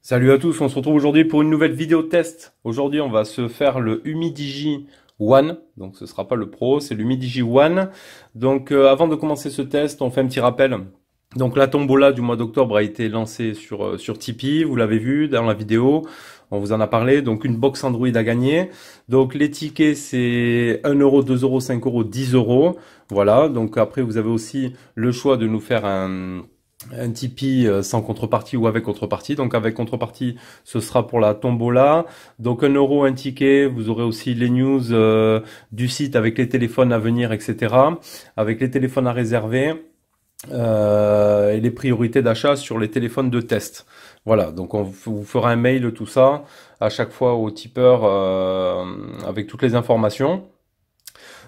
Salut à tous, on se retrouve aujourd'hui pour une nouvelle vidéo test. Aujourd'hui, on va se faire le Humidigi One. Donc, ce sera pas le Pro, c'est l'Humidigi One. Donc, avant de commencer ce test, on fait un petit rappel. Donc, la tombola du mois d'octobre a été lancée sur Tipeee. Vous l'avez vu dans la vidéo. On vous en a parlé. Donc, une box Android à gagner. Donc, les tickets, c'est 1 euro, 2 euros, 5 euros, 10 euros. Voilà. Donc, après, vous avez aussi le choix de nous faire un Tipeee sans contrepartie ou avec contrepartie. Donc avec contrepartie, ce sera pour la tombola. Donc 1 euro, un ticket. Vous aurez aussi les news du site avec les téléphones à venir, etc. Avec les téléphones à réserver et les priorités d'achat sur les téléphones de test. Voilà, donc on vous fera un mail, tout ça, à chaque fois au tipeur avec toutes les informations.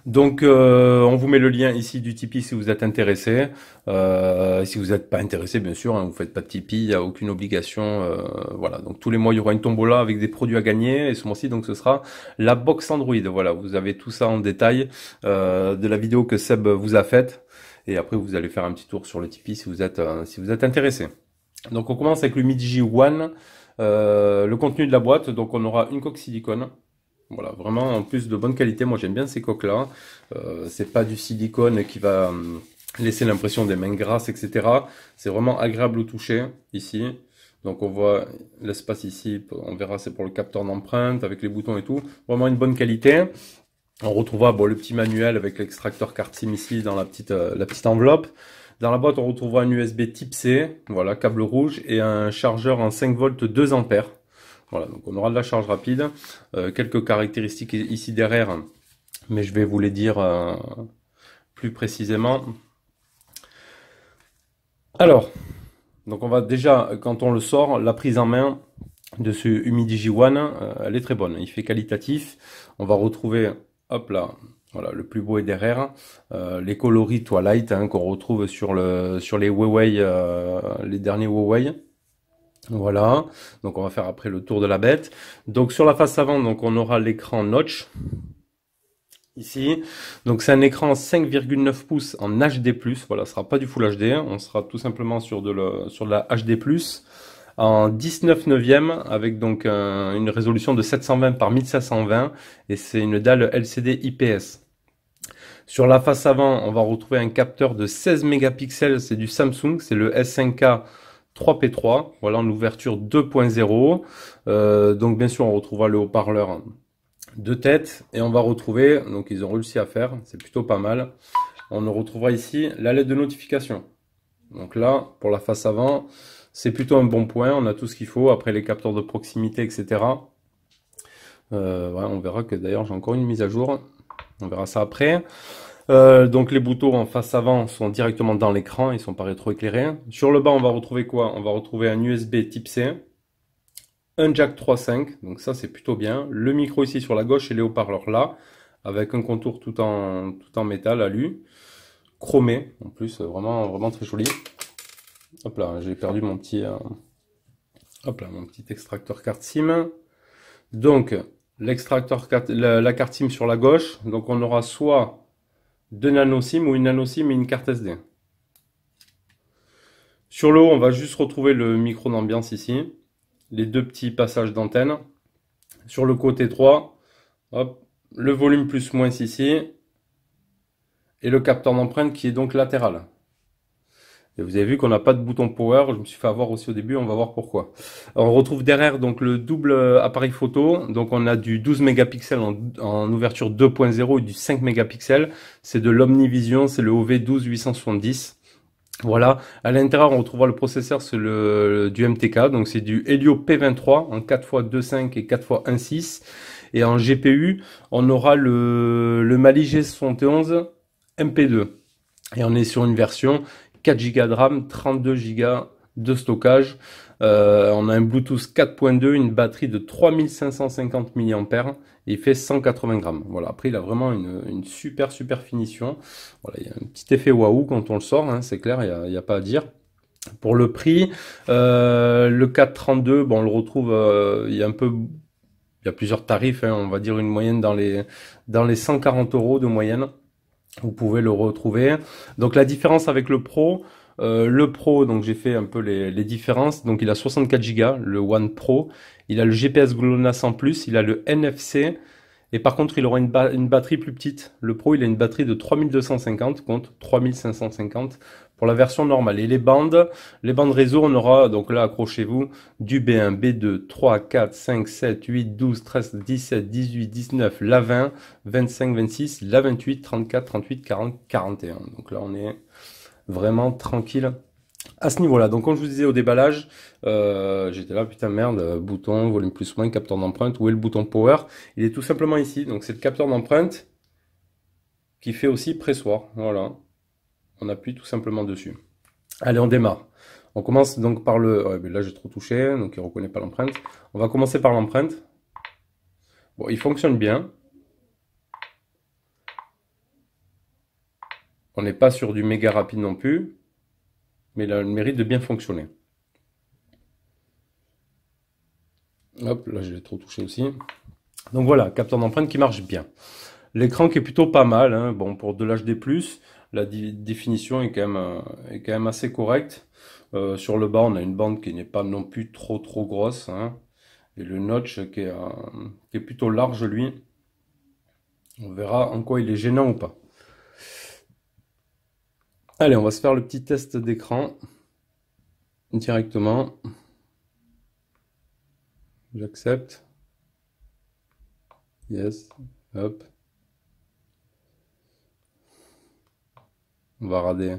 Donc, on vous met le lien ici du Tipeee si vous êtes intéressé. Si vous n'êtes pas intéressé, bien sûr, hein, vous faites pas de Tipeee, il n'y a aucune obligation. Voilà, donc tous les mois, il y aura une tombola avec des produits à gagner. Et ce mois-ci, donc, ce sera la box Android. Voilà, vous avez tout ça en détail de la vidéo que Seb vous a faite. Et après, vous allez faire un petit tour sur le Tipeee si vous êtes intéressé. Donc, on commence avec le Midigi One. Le contenu de la boîte, donc on aura une coque silicone. Voilà, vraiment en plus de bonne qualité. Moi j'aime bien ces coques-là. C'est pas du silicone qui va laisser l'impression des mains grasses, etc. C'est vraiment agréable au toucher ici. Donc on voit l'espace ici, on verra c'est pour le capteur d'empreinte avec les boutons et tout. Vraiment une bonne qualité. On retrouvera le petit manuel avec l'extracteur carte SIM ici dans la petite enveloppe. Dans la boîte on retrouvera un USB type C, voilà, câble rouge et un chargeur en 5 volts 2 ampères. Voilà, donc on aura de la charge rapide. Quelques caractéristiques ici derrière, mais je vais vous les dire plus précisément. Alors, donc on va déjà, quand on le sort, la prise en main de ce Humidigi One, elle est très bonne. Il fait qualitatif. On va retrouver, hop là, voilà, le plus beau est derrière. Les coloris Twilight qu'on retrouve sur les Huawei, les derniers Huawei. Voilà, donc on va faire après le tour de la bête. Donc sur la face avant, donc on aura l'écran notch ici. Donc c'est un écran 5,9 pouces en HD+. Voilà, ce sera pas du Full HD, on sera tout simplement sur de la HD+, en 19 neuvième avec donc une résolution de 720 par 1520 et c'est une dalle LCD IPS. Sur la face avant, on va retrouver un capteur de 16 mégapixels, c'est du Samsung, c'est le S5K 3P3, voilà en ouverture 2.0. Donc bien sûr on retrouvera le haut-parleur de tête et on va retrouver, donc ils ont réussi à faire, c'est plutôt pas mal. On retrouvera ici la LED de notification. Donc là, pour la face avant, c'est plutôt un bon point, on a tout ce qu'il faut, après les capteurs de proximité, etc. Voilà, on verra que d'ailleurs j'ai encore une mise à jour, on verra ça après. Donc les boutons en face avant sont directement dans l'écran, ils sont pas rétroéclairés. Sur le bas, on va retrouver quoi? On va retrouver un USB type C, un jack 3.5, donc ça c'est plutôt bien. Le micro ici sur la gauche et les haut-parleurs là, avec un contour tout en métal alu, chromé en plus, vraiment très joli. Hop là, j'ai perdu mon petit, hop là, mon petit extracteur carte SIM. Donc l'extracteur la carte SIM sur la gauche, donc on aura soit 2 nano SIM ou une nano SIM et une carte SD. Sur le haut, on va juste retrouver le micro d'ambiance ici, les deux petits passages d'antenne. Sur le côté 3, hop, le volume plus moins ici, et le capteur d'empreinte qui est donc latéral. Et vous avez vu qu'on n'a pas de bouton power, je me suis fait avoir aussi au début, on va voir pourquoi. Alors, on retrouve derrière donc le double appareil photo, donc on a du 12 mégapixels en ouverture 2.0 et du 5 mégapixels, c'est de l'Omnivision, c'est le OV12870. Voilà, à l'intérieur on retrouvera le processeur, c'est du MTK, donc c'est du Helio P23 en 4x2.5 et 4x1.6. Et en GPU, on aura le Mali G71 MP2. Et on est sur une version 4 Go de RAM, 32 Go de stockage. On a un Bluetooth 4.2, une batterie de 3550 mAh et il fait 180 grammes. Voilà, après il a vraiment une super finition. Voilà, il y a un petit effet waouh quand on le sort, hein, c'est clair, il y a pas à dire. Pour le prix, le 432, bon, on le retrouve, il y a plusieurs tarifs, hein, on va dire une moyenne dans les 140 € de moyenne. Vous pouvez le retrouver. Donc la différence avec le Pro, Le Pro, donc j'ai fait un peu les différences. Donc il a 64 Go, le One Pro. Il a le GPS GLONASS en plus, il a le NFC. Et par contre, il aura une batterie plus petite. Le Pro, il a une batterie de 3250 contre 3550 pour la version normale. Et les bandes réseau, on aura, donc là, accrochez-vous, du B1, B2, 3, 4, 5, 7, 8, 12, 13, 17, 18, 19, la 20, 25, 26, la 28, 34, 38, 40, 41. Donc là, on est vraiment tranquille à ce niveau-là. Donc, comme je vous disais au déballage, j'étais là, putain, merde, bouton, volume plus moins, capteur d'empreinte, où est le bouton power? Il est tout simplement ici. Donc, c'est le capteur d'empreinte qui fait aussi pressoir. Voilà. On appuie tout simplement dessus. Allez, on démarre. On commence donc par le... Ouais, mais là, j'ai trop touché, donc il ne reconnaît pas l'empreinte. On va commencer par l'empreinte. Bon, il fonctionne bien. On n'est pas sur du méga rapide non plus, mais il a le mérite de bien fonctionner. Hop, là je l'ai trop touché aussi. Donc voilà, capteur d'empreinte qui marche bien. L'écran qui est plutôt pas mal, hein. Bon, pour de l'HD+, la définition est quand même assez correcte. Sur le bas, on a une bande qui n'est pas non plus trop grosse, hein. Et le notch qui est plutôt large, lui. On verra en quoi il est gênant ou pas. Allez, on va se faire le petit test d'écran directement. J'accepte. Yes. Hop. On va regarder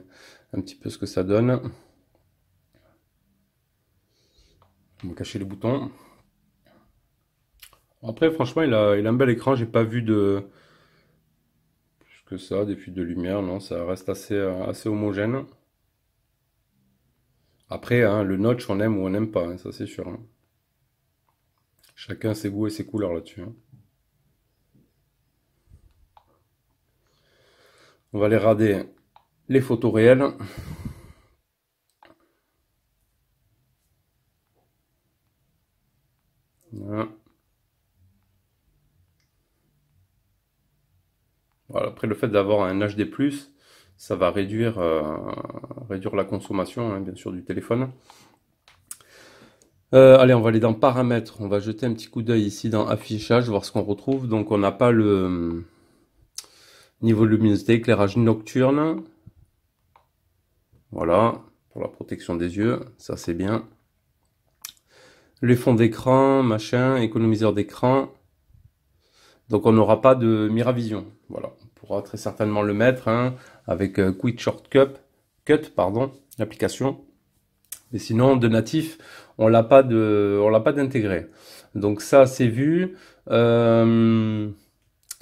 un petit peu ce que ça donne. On va cacher les boutons. Après, franchement, il a un bel écran. J'ai pas vu de plus que ça, des fuites de lumière. Non, ça reste assez homogène. Après, hein, le notch, on aime ou on n'aime pas, hein, ça c'est sûr, hein. Chacun ses goûts et ses couleurs là-dessus, hein. On va aller regarder les photos réelles. Voilà. Voilà. Après, le fait d'avoir un HD+, ça va réduire la consommation, hein, bien sûr, du téléphone. Allez, on va aller dans paramètres. On va jeter un petit coup d'œil ici dans affichage, voir ce qu'on retrouve. Donc, on n'a pas le niveau de luminosité, éclairage nocturne. Voilà, pour la protection des yeux, ça c'est bien. Les fonds d'écran, machin, économiseur d'écran. Donc on n'aura pas de Miravision. Voilà, on pourra très certainement le mettre, hein, avec Quick Shortcut, l'application. Mais sinon, de natif, on l'a pas d'intégré. Donc ça, c'est vu.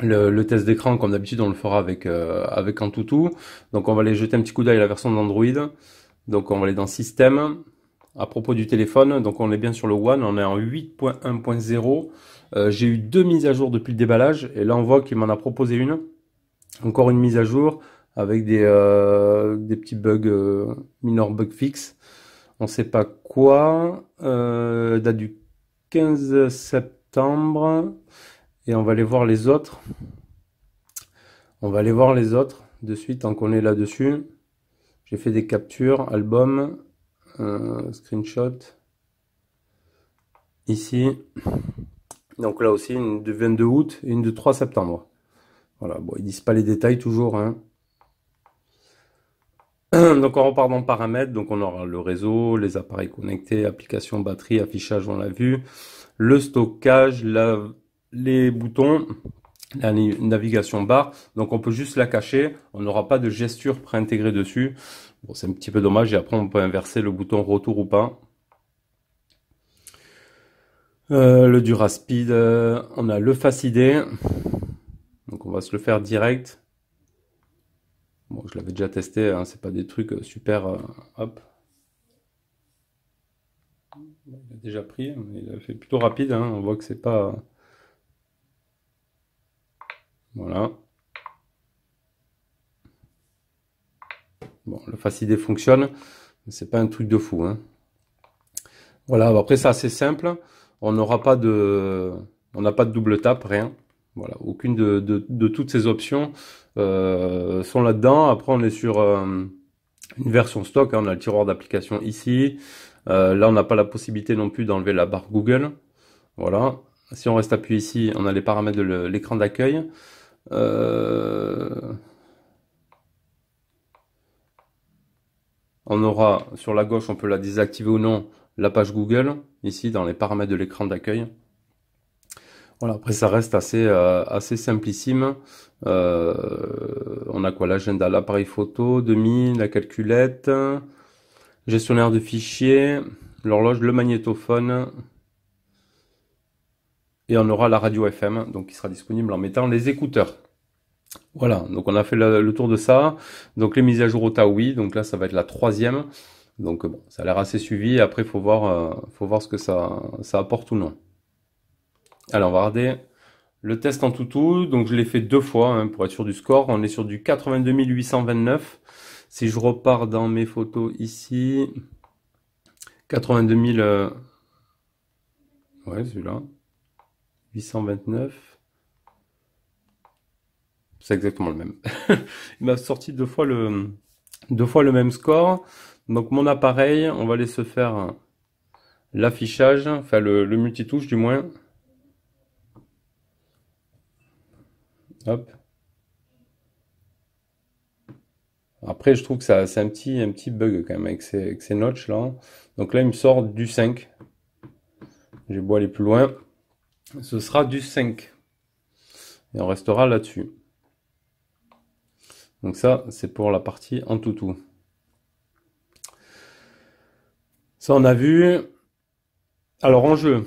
Le test d'écran, comme d'habitude, on le fera avec Antutu. Donc on va aller jeter un petit coup d'œil à la version d'Android. Donc on va aller dans Système. À propos du téléphone, donc on est bien sur le One, on est en 8.1.0. J'ai eu 2 mises à jour depuis le déballage, et là on voit qu'il m'en a proposé une. Encore une mise à jour avec des petits bugs, minor bug fix. On sait pas quoi. Date du 15 septembre. Et on va aller voir les autres. On va aller voir les autres de suite tant qu'on est là-dessus. J'ai fait des captures, album, screenshot. Ici. Donc là aussi, une de 22 août et une de 3 septembre. Voilà, bon, ils disent pas les détails toujours, hein. Donc on repart dans paramètres, donc on aura le réseau, les appareils connectés, applications, batterie, affichage, on l'a vu, le stockage, les boutons, la navigation barre, donc on peut juste la cacher, on n'aura pas de gesture préintégrée dessus. Bon, c'est un petit peu dommage, et après on peut inverser le bouton retour ou pas. Le Duraspeed, on a le Face ID, donc on va se le faire direct. Bon, je l'avais déjà testé, hein, c'est pas des trucs super. Hop. Il a déjà pris, mais il a fait plutôt rapide, hein, on voit que c'est pas. Voilà. Bon, le Face ID fonctionne, mais c'est pas un truc de fou, hein. Voilà, après c'est assez simple. On n'aura pas de. On n'a pas de double tap, rien. Voilà, aucune de toutes ces options sont là-dedans. Après, on est sur une version stock, hein, on a le tiroir d'application ici. Là, on n'a pas la possibilité non plus d'enlever la barre Google. Voilà. Si on reste appuyé ici, on a les paramètres de l'écran d'accueil. On aura sur la gauche, on peut la désactiver ou non, la page Google, ici dans les paramètres de l'écran d'accueil. Voilà, après ça reste assez simplissime. On a quoi? L'agenda, l'appareil photo, demi, la calculette, gestionnaire de fichiers, l'horloge, le magnétophone. Et on aura la radio FM, donc qui sera disponible en mettant les écouteurs. Voilà, donc on a fait le tour de ça. Donc les mises à jour au tas, oui. Donc là, ça va être la 3e. Donc bon, ça a l'air assez suivi. Après, faut voir ce que ça apporte ou non. Alors, on va regarder le test en tout. Donc je l'ai fait 2 fois hein, pour être sûr du score. On est sur du 82 829. Si je repars dans mes photos ici, 82 000... ouais, celui-là. 829. C'est exactement le même. Il m'a sorti 2 fois le même score. Donc mon appareil, on va aller se faire l'affichage, enfin le multitouche du moins. Hop. Après, je trouve que c'est un petit bug quand même avec ces notches là. Donc là, il me sort du 5. J'ai beau aller plus loin. Ce sera du 5. Et on restera là-dessus. Donc ça, c'est pour la partie en toutou. Ça, on a vu. Alors en jeu,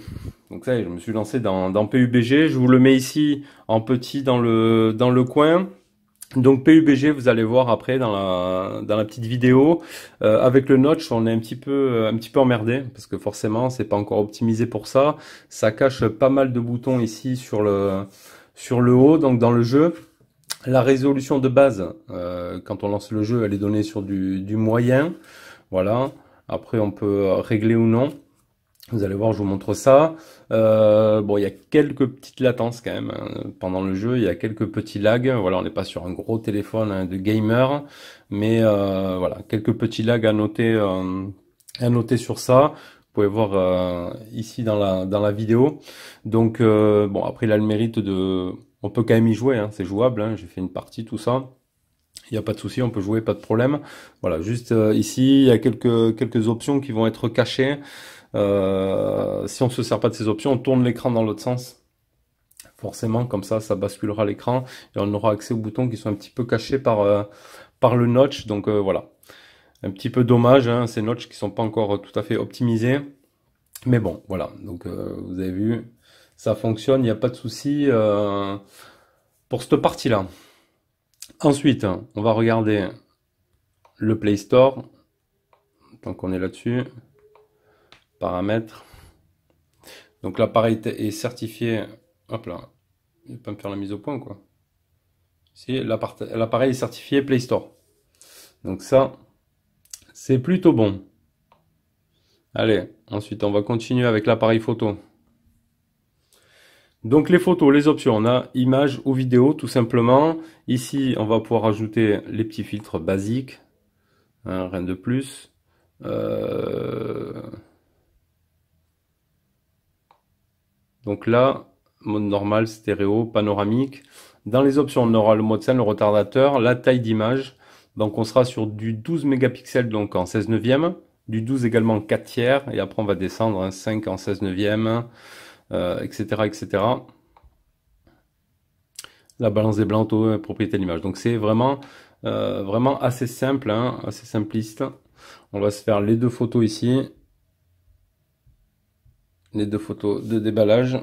donc ça y est, je me suis lancé dans PUBG. Je vous le mets ici en petit dans le coin. Donc PUBG, vous allez voir après dans la petite vidéo. Avec le notch, on est un petit peu emmerdé parce que forcément, c'est pas encore optimisé pour ça. Ça cache pas mal de boutons ici sur le haut, donc dans le jeu. La résolution de base, quand on lance le jeu, elle est donnée sur du moyen. Voilà. Après, on peut régler ou non. Vous allez voir, je vous montre ça. Bon, il y a quelques petites latences quand même hein, pendant le jeu. Il y a quelques petits lags. Voilà, on n'est pas sur un gros téléphone hein, de gamer, mais voilà, quelques petits lags à noter sur ça. Vous pouvez voir ici dans la vidéo. Donc bon, après il a le mérite on peut quand même y jouer. Hein, c'est jouable. Hein, j'ai fait une partie, tout ça. Il n'y a pas de souci, on peut jouer, pas de problème. Voilà, juste ici, il y a quelques options qui vont être cachées. Si on se sert pas de ces options, on tourne l'écran dans l'autre sens. Forcément, comme ça basculera l'écran et on aura accès aux boutons qui sont un petit peu cachés par le notch. Donc voilà, un petit peu dommage, hein, ces notches qui sont pas encore tout à fait optimisés. Mais bon, voilà. Donc vous avez vu, ça fonctionne, il n'y a pas de souci pour cette partie-là. Ensuite, on va regarder le Play Store. Tant qu'on est là-dessus. Paramètres. Donc l'appareil est certifié. Hop là. Il va pas me faire la mise au point quoi. Si l'appareil est certifié Play Store. Donc ça, c'est plutôt bon. Allez, ensuite on va continuer avec l'appareil photo. Donc les photos, les options, on a images ou vidéo tout simplement. Ici, on va pouvoir ajouter les petits filtres basiques. Hein, rien de plus. Donc là, mode normal, stéréo, panoramique. Dans les options, on aura le mode scène, le retardateur, la taille d'image. Donc on sera sur du 12 mégapixels donc en 16 neuvième, du 12 également en 4 tiers, et après on va descendre un 5 en 16 neuvième, etc., etc. La balance des blancs, auto, propriété de l'image. Donc c'est vraiment assez simple, hein, assez simpliste. On va se faire les 2 photos ici. Les 2 photos de déballage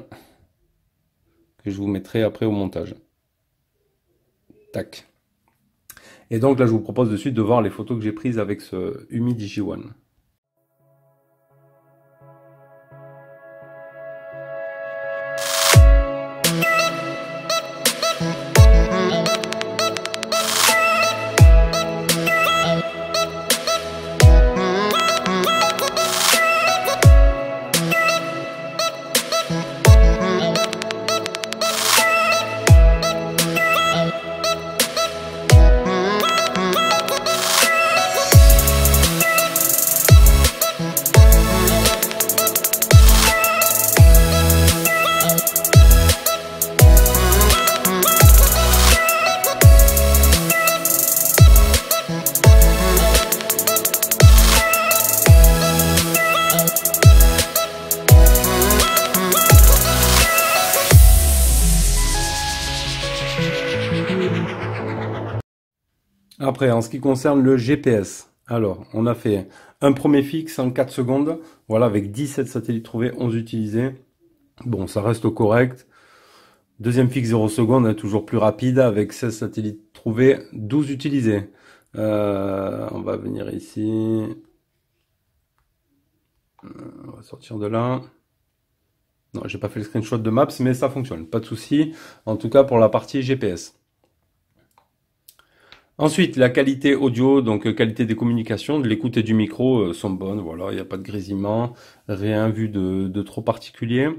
que je vous mettrai après au montage. Tac. Et donc là, je vous propose de suite de voir les photos que j'ai prises avec ce Umi Digi One. Après, en ce qui concerne le GPS, alors, on a fait un premier fixe en 4 secondes, voilà, avec 17 satellites trouvés, 11 utilisés. Bon, ça reste correct. Deuxième fixe 0 secondes, hein, toujours plus rapide, avec 16 satellites trouvés, 12 utilisés. On va venir ici. On va sortir de là. Non, j'ai pas fait le screenshot de Maps, mais ça fonctionne, pas de souci. En tout cas, pour la partie GPS. Ensuite, la qualité audio, donc qualité des communications, de l'écoute et du micro sont bonnes. Voilà, il n'y a pas de grésillement, rien vu de trop particulier.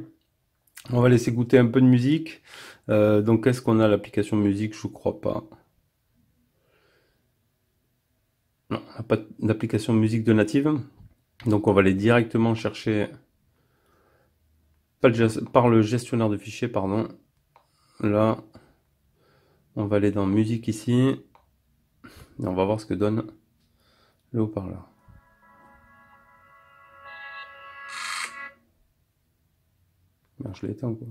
On va laisser goûter un peu de musique. Donc, est-ce qu'on a l'application musique? Je crois pas. Non, on n'a pas d'application musique de native. Donc, on va aller directement chercher par le gestionnaire de fichiers, pardon. Là, on va aller dans musique ici. Et on va voir ce que donne le haut-parleur. Merde, je l'ai éteint quoi.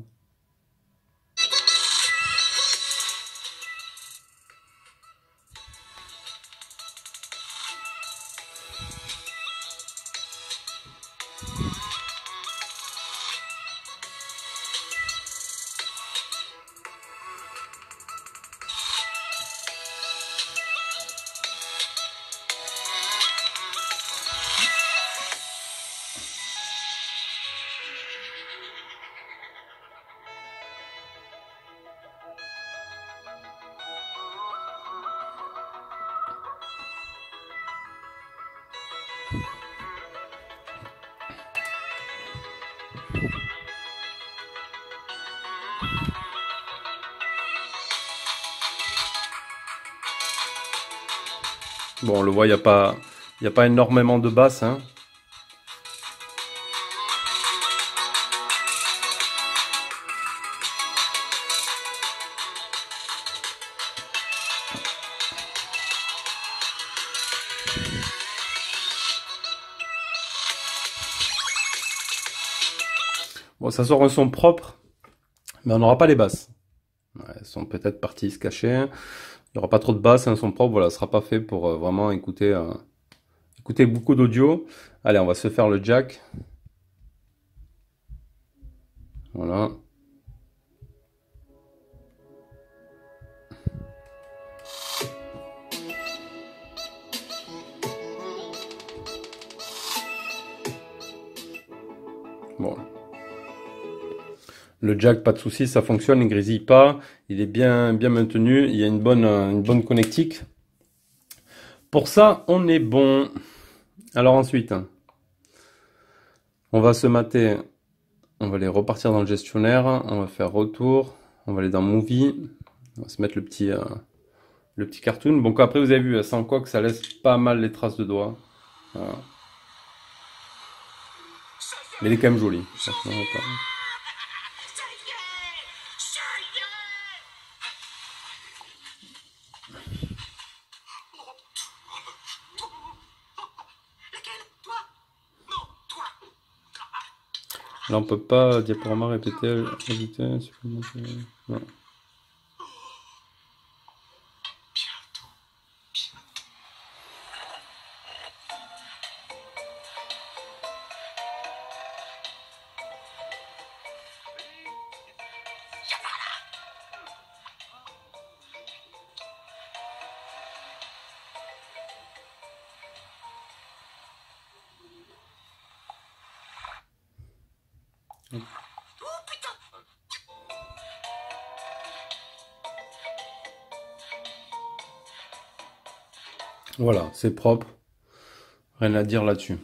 Bon, on le voit, il n'y a pas énormément de basses, hein. Bon, ça sort un son propre, mais on n'aura pas les basses. Ouais, elles sont peut-être parties se cacher. Il n'y aura pas trop de basses, un son propre, voilà, ce sera pas fait pour vraiment écouter, écouter beaucoup d'audio. Allez, on va se faire le jack. Voilà. Bon. Le jack, pas de souci, ça fonctionne, il grésille pas, il est bien maintenu, il y a une bonne connectique. Pour ça, on est bon. Alors ensuite, on va se mater, on va aller repartir dans le gestionnaire, on va faire retour, on va aller dans Movie, on va se mettre le petit cartoon. Bon, après vous avez vu, sans quoi que ça laisse pas mal les traces de doigts. Voilà. Mais il est quand même joli. Là, on peut pas diaporama répéter, ajouter, supplémenter. Non. Voilà, c'est propre. Rien à dire là-dessus.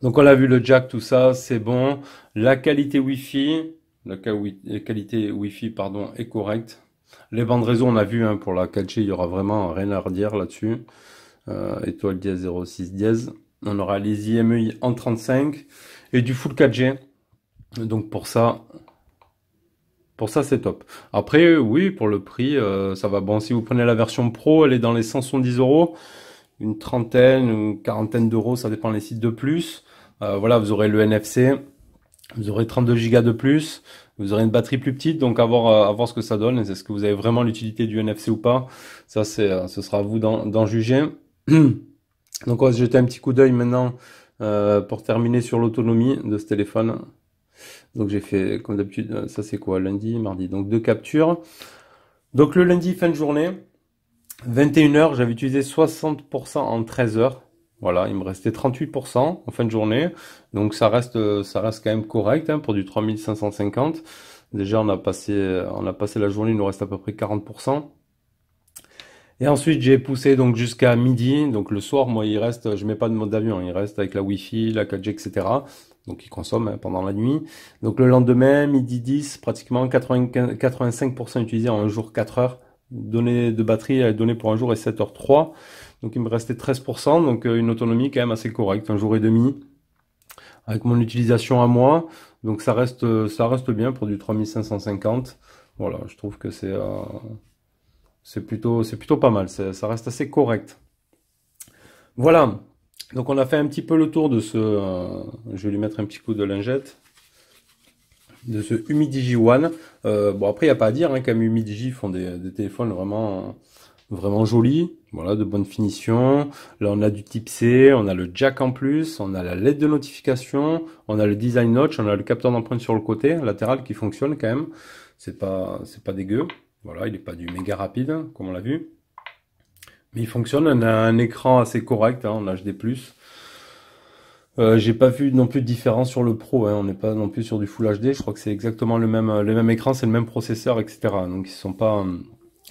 Donc on a vu le jack, tout ça, c'est bon. La qualité Wi-Fi, qualité Wi-Fi, pardon, est correcte. Les bandes réseau, on a vu, hein, pour la 4G, il y aura vraiment rien à redire là-dessus. Étoile dièse 06 dièse. On aura les IMEI en 35 et du full 4G. Donc pour ça c'est top. Après, oui, pour le prix, ça va. Bon, si vous prenez la version Pro, elle est dans les 170 €, une trentaine, une quarantaine d'euros, ça dépend des sites de plus. Voilà, vous aurez le NFC. Vous aurez 32 Go de plus, vous aurez une batterie plus petite, donc à voir ce que ça donne. Est-ce que vous avez vraiment l'utilité du NFC ou pas? Ça, ce sera à vous d'en juger. Donc on va se jeter un petit coup d'œil maintenant pour terminer sur l'autonomie de ce téléphone. Donc j'ai fait, comme d'habitude, ça c'est quoi? Lundi, mardi, donc 2 captures. Donc le lundi, fin de journée, 21 h, j'avais utilisé 60% en 13 heures. Voilà, il me restait 38% en fin de journée. Donc ça reste quand même correct hein, pour du 3550. Déjà, on a passé la journée, il nous reste à peu près 40%. Et ensuite, j'ai poussé donc jusqu'à midi. Donc le soir, moi, il reste, je mets pas de mode d'avion, il reste avec la Wi-Fi, la 4G, etc. Donc il consomme hein, pendant la nuit. Donc le lendemain, midi 10, pratiquement 85% utilisé en un jour 4 heures. Données de batterie, données pour un jour et 7h03. Donc il me restait 13%, donc une autonomie quand même assez correcte, un jour et demi, avec mon utilisation à moi. Donc ça reste bien pour du 3550. Voilà, je trouve que c'est plutôt pas mal, ça reste assez correct. Voilà, donc on a fait un petit peu le tour de je vais lui mettre un petit coup de lingette, de ce Humidigi One. Bon après il n'y a pas à dire, hein, comme Humidigi font des téléphones vraiment jolis, voilà, de bonne finition. Là on a du type C, on a le jack en plus, on a la LED de notification, on a le design notch, on a le capteur d'empreinte sur le côté latéral qui fonctionne quand même. C'est pas dégueu. Voilà, il n'est pas du méga rapide, comme on l'a vu. Mais il fonctionne, on a un écran assez correct hein, en HD+. J'ai pas vu non plus de différence sur le Pro, hein. On n'est pas non plus sur du Full HD, je crois que c'est exactement le même écran, c'est le même processeur, etc. Donc ils sont pas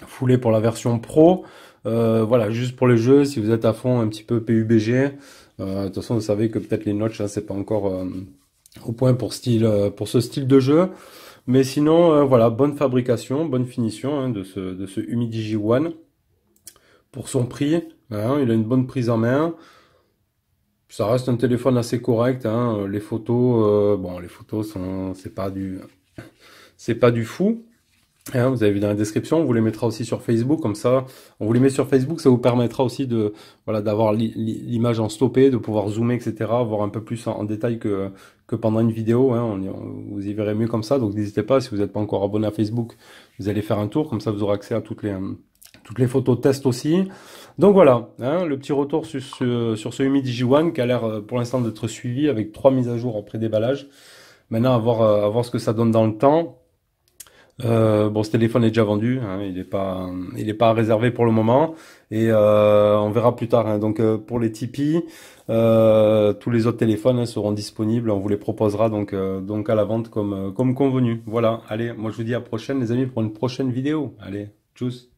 foulés pour la version Pro. Voilà, juste pour les jeux, si vous êtes à fond un petit peu PUBG, de toute façon vous savez que peut-être les notches, hein, c'est pas encore au point pour ce style de jeu. Mais sinon, voilà, bonne fabrication, bonne finition hein, de ce Humidigi One. Pour son prix, hein, il a une bonne prise en main. Ça reste un téléphone assez correct. Hein. Les photos, bon, les photos c'est pas du fou. Hein, vous avez vu dans la description, on vous les mettra aussi sur Facebook, comme ça, on vous les met sur Facebook, ça vous permettra aussi voilà, d'avoir l'image en stoppé, de pouvoir zoomer, etc., voir un peu plus en détail que pendant une vidéo. Hein, vous y verrez mieux comme ça. Donc n'hésitez pas, si vous n'êtes pas encore abonné à Facebook, vous allez faire un tour, comme ça vous aurez accès à toutes les photos test aussi. Donc voilà, hein, le petit retour sur ce Humidigi One qui a l'air pour l'instant d'être suivi avec 3 mises à jour après déballage. Maintenant, à voir ce que ça donne dans le temps. Bon, ce téléphone est déjà vendu, hein, il est pas réservé pour le moment, et on verra plus tard. Hein. Donc pour les Tipeee, tous les autres téléphones hein, seront disponibles, on vous les proposera donc à la vente comme convenu. Voilà, allez, moi je vous dis à la prochaine les amis pour une prochaine vidéo. Allez, tchuss.